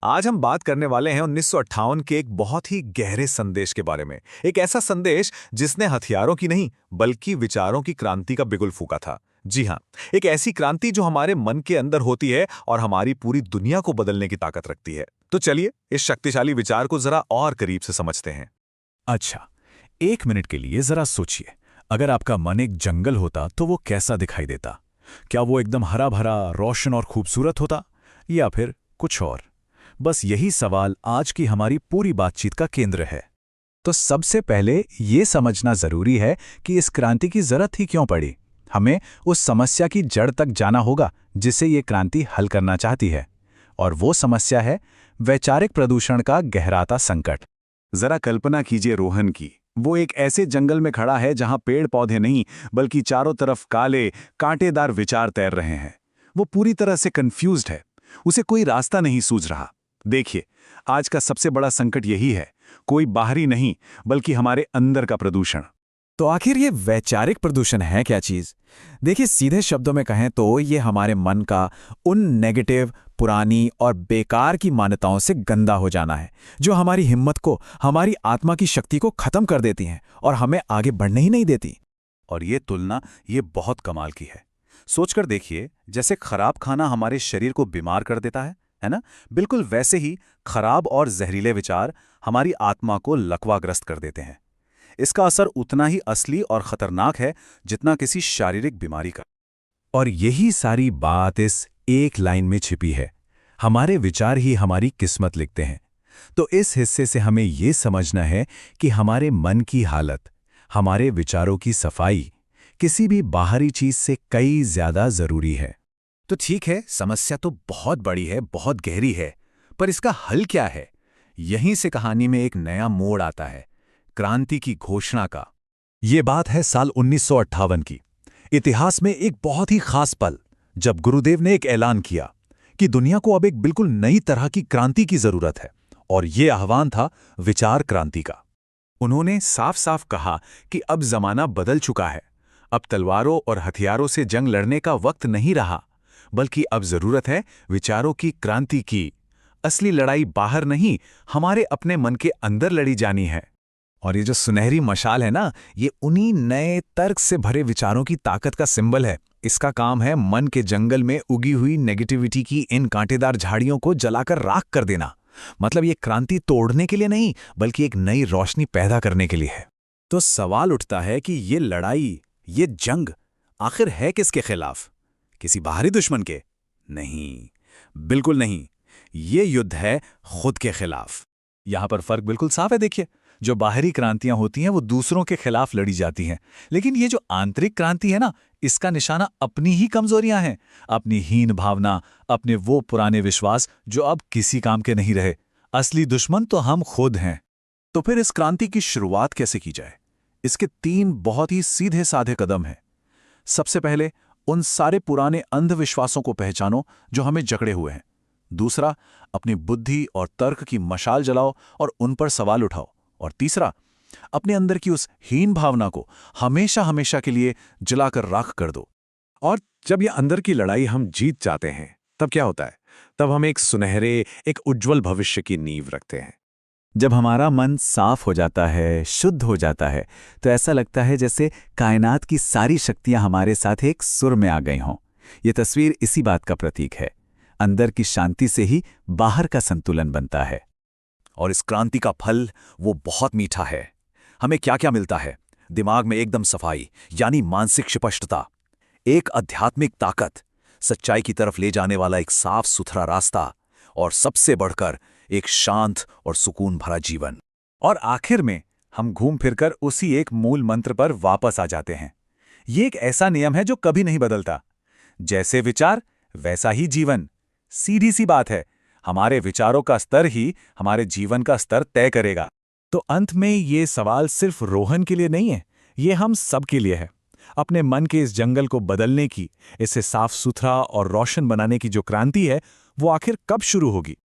आज हम बात करने वाले हैं 1958 के एक बहुत ही गहरे संदेश के बारे में। एक ऐसा संदेश जिसने हथियारों की नहीं बल्कि विचारों की क्रांति का बिगुल फूंका था। जी हाँ, एक ऐसी क्रांति जो हमारे मन के अंदर होती है और हमारी पूरी दुनिया को बदलने की ताकत रखती है। तो चलिए इस शक्तिशाली विचार को जरा और करीब से समझते हैं। अच्छा, 1 मिनट के लिए जरा सोचिए, अगर आपका मन एक जंगल होता तो वो कैसा दिखाई देता? क्या वो एकदम हरा भरा, रोशन और खूबसूरत होता, या फिर कुछ और? बस यही सवाल आज की हमारी पूरी बातचीत का केंद्र है। तो सबसे पहले ये समझना जरूरी है कि इस क्रांति की जरूरत ही क्यों पड़ी। हमें उस समस्या की जड़ तक जाना होगा जिसे ये क्रांति हल करना चाहती है, और वो समस्या है वैचारिक प्रदूषण का गहराता संकट। जरा कल्पना कीजिए रोहन की। वो एक ऐसे जंगल में खड़ा है जहां पेड़ पौधे नहीं बल्कि चारों तरफ काले कांटेदार विचार तैर रहे हैं। वो पूरी तरह से कंफ्यूज्ड है, उसे कोई रास्ता नहीं सूझ रहा। देखिए, आज का सबसे बड़ा संकट यही है, कोई बाहरी नहीं बल्कि हमारे अंदर का प्रदूषण। तो आखिर ये वैचारिक प्रदूषण है क्या चीज? देखिए, सीधे शब्दों में कहें तो ये हमारे मन का उन नेगेटिव, पुरानी और बेकार की मान्यताओं से गंदा हो जाना है, जो हमारी हिम्मत को, हमारी आत्मा की शक्ति को खत्म कर देती हैं और हमें आगे बढ़ने ही नहीं देती। और ये तुलना ये बहुत कमाल की है। सोचकर देखिए, जैसे खराब खाना हमारे शरीर को बीमार कर देता है ना? बिल्कुल वैसे ही खराब और जहरीले विचार हमारी आत्मा को लकवाग्रस्त कर देते हैं। इसका असर उतना ही असली और खतरनाक है जितना किसी शारीरिक बीमारी का। और यही सारी बात इस एक लाइन में छिपी है, हमारे विचार ही हमारी किस्मत लिखते हैं। तो इस हिस्से से हमें ये समझना है कि हमारे मन की हालत, हमारे विचारों की सफाई किसी भी बाहरी चीज से कई ज्यादा जरूरी है। तो ठीक है, समस्या तो बहुत बड़ी है, बहुत गहरी है, पर इसका हल क्या है? यहीं से कहानी में एक नया मोड़ आता है, क्रांति की घोषणा का। ये बात है साल 1958 की। इतिहास में एक बहुत ही खास पल, जब गुरुदेव ने एक ऐलान किया कि दुनिया को अब एक बिल्कुल नई तरह की क्रांति की जरूरत है, और ये आह्वान था विचार क्रांति का। उन्होंने साफ साफ कहा कि अब जमाना बदल चुका है। अब तलवारों और हथियारों से जंग लड़ने का वक्त नहीं रहा, बल्कि अब जरूरत है विचारों की क्रांति की। असली लड़ाई बाहर नहीं, हमारे अपने मन के अंदर लड़ी जानी है। और ये जो सुनहरी मशाल है ना, ये उन्हीं नए तर्क से भरे विचारों की ताकत का सिंबल है। इसका काम है मन के जंगल में उगी हुई नेगेटिविटी की इन कांटेदार झाड़ियों को जलाकर राख कर देना। मतलब ये क्रांति तोड़ने के लिए नहीं, बल्कि एक नई रोशनी पैदा करने के लिए है। तो सवाल उठता है कि ये लड़ाई, ये जंग आखिर है किसके खिलाफ? किसी बाहरी दुश्मन के? नहीं, बिल्कुल नहीं। ये युद्ध है खुद के खिलाफ। यहां पर फर्क बिल्कुल साफ है। देखिए, जो बाहरी क्रांतियां होती हैं वो दूसरों के खिलाफ लड़ी जाती हैं, लेकिन ये जो आंतरिक क्रांति है ना, इसका निशाना अपनी ही कमजोरियां हैं, अपनी हीन भावना, अपने वो पुराने विश्वास जो अब किसी काम के नहीं रहे। असली दुश्मन तो हम खुद हैं। तो फिर इस क्रांति की शुरुआत कैसे की जाए? इसके 3 बहुत ही सीधे साधे कदम हैं। सबसे पहले, उन सारे पुराने अंधविश्वासों को पहचानो जो हमें जकड़े हुए हैं। दूसरा, अपनी बुद्धि और तर्क की मशाल जलाओ और उन पर सवाल उठाओ। और तीसरा, अपने अंदर की उस हीन भावना को हमेशा हमेशा के लिए जलाकर राख कर दो। और जब ये अंदर की लड़ाई हम जीत जाते हैं, तब क्या होता है? तब हम एक सुनहरे, एक उज्जवल भविष्य की नींव रखते हैं। जब हमारा मन साफ हो जाता है, शुद्ध हो जाता है, तो ऐसा लगता है जैसे कायनात की सारी शक्तियां हमारे साथ एक सुर में आ गई हों। ये तस्वीर इसी बात का प्रतीक है। अंदर की शांति से ही बाहर का संतुलन बनता है। और इस क्रांति का फल वो बहुत मीठा है। हमें क्या क्या मिलता है? दिमाग में एकदम सफाई, यानी मानसिक स्पष्टता, एक आध्यात्मिक ताकत, सच्चाई की तरफ ले जाने वाला एक साफ सुथरा रास्ता, और सबसे बढ़कर एक शांत और सुकून भरा जीवन। और आखिर में हम घूम फिरकर उसी एक मूल मंत्र पर वापस आ जाते हैं। ये एक ऐसा नियम है जो कभी नहीं बदलता। जैसे विचार वैसा ही जीवन। सीधी सी बात है, हमारे विचारों का स्तर ही हमारे जीवन का स्तर तय करेगा। तो अंत में ये सवाल सिर्फ रोहन के लिए नहीं है, ये हम सब के लिए है। अपने मन के इस जंगल को बदलने की, इसे साफ सुथरा और रोशन बनाने की जो क्रांति है, वो आखिर कब शुरू होगी?